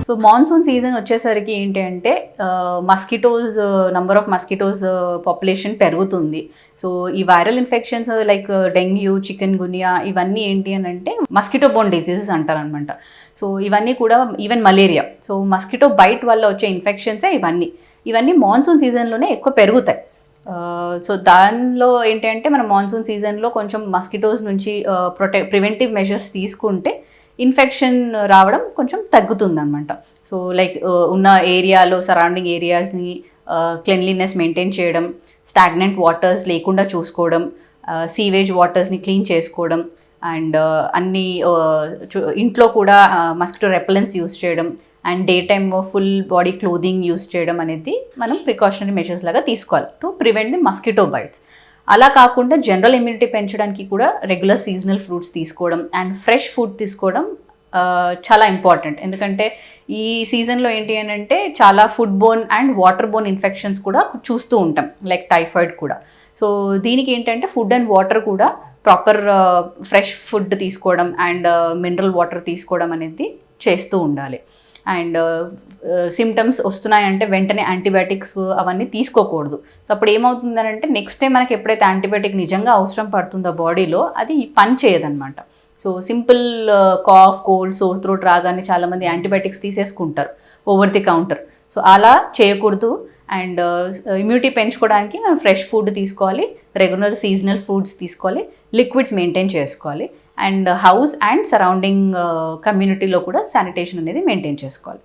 So monsoon season వచ్చేసరికి ఏంటి అంటే mosquitoes number of mosquitoes population పెరుగుతుంది. సో ఈ viral infections like dengue, chikungunya ఇవన్నీ ఏంటి అని అంటే మస్కిటో బోర్న్ డిసీజెస్ అంటారనమాట. సో ఇవన్నీ కూడా even malaria, so mosquito bite వల్ల వచ్చే ఇన్ఫెక్షన్సే ఇవన్నీ మాన్సూన్ సీజన్లోనే ఎక్కువ పెరుగుతాయి. సో దానిలో ఏంటి అంటే మనం మాన్సూన్ సీజన్లో కొంచెం మస్కిటోస్ నుంచి ప్రివెంటివ్ మెజర్స్ తీసుకుంటే ఇన్ఫెక్షన్ రావడం కొంచెం తగ్గుతుంది అనమాట. సో లైక్ ఉన్న ఏరియాలో సరౌండింగ్ ఏరియాస్ని క్లెన్లీనెస్ మెయింటైన్ చేయడం, స్టాగ్నెంట్ వాటర్స్ లేకుండా చూసుకోవడం, సీవేజ్ వాటర్స్ని క్లీన్ చేసుకోవడం, అండ్ అన్ని ఇంట్లో కూడా మస్కిటో రెపెలెన్స్ యూస్ చేయడం, and day time full body clothing use చేయడం అనేది మనం ప్రికాషనరీ మెజర్స్ లాగా తీసుకోవాలి to prevent the mosquito bites. అలా కాకుండా జనరల్ ఇమ్యూనిటీ పెంచడానికి కూడా రెగ్యులర్ సీజనల్ ఫ్రూట్స్ తీసుకోవడం అండ్ ఫ్రెష్ ఫుడ్ తీసుకోవడం చాలా ఇంపార్టెంట్. ఎందుకంటే ఈ సీజన్లో ఏంటి అని అంటే చాలా food Born and water Born infections కూడా చూస్తూ ఉంటాం, లైక్ టైఫాయిడ్ కూడా. సో దీనికి ఏంటంటే ఫుడ్ అండ్ వాటర్ కూడా ప్రాపర్ ఫ్రెష్ ఫుడ్ తీసుకోవడం అండ్ మినరల్ వాటర్ తీసుకోవడం అనేది చేస్తూ ఉండాలి. అండ్ సిమ్టమ్స్ వస్తున్నాయంటే వెంటనే యాంటీబయాటిక్స్ అవన్నీ తీసుకోకూడదు. సో అప్పుడు ఏమవుతుందనంటే నెక్స్ట్ టైం మనకి ఎప్పుడైతే యాంటీబయాటిక్ నిజంగా అవసరం పడుతుందో బాడీలో అది పని చేయదన్నమాట. So simple cough, cold, sore throat రాగానే చాలామంది యాంటీబయాటిక్స్ తీసేసుకుంటారు ఓవర్ ది కౌంటర్. సో అలా చేయకూడదు. అండ్ ఇమ్యూనిటీ పెంచుకోవడానికి మనం ఫ్రెష్ ఫుడ్ తీసుకోవాలి, రెగ్యులర్ సీజనల్ ఫుడ్స్ తీసుకోవాలి, లిక్విడ్స్ మెయింటైన్ చేసుకోవాలి, అండ్ హౌస్ అండ్ సరౌండింగ్ కమ్యూనిటీలో కూడా శానిటేషన్ అనేది మెయింటైన్ చేసుకోవాలి.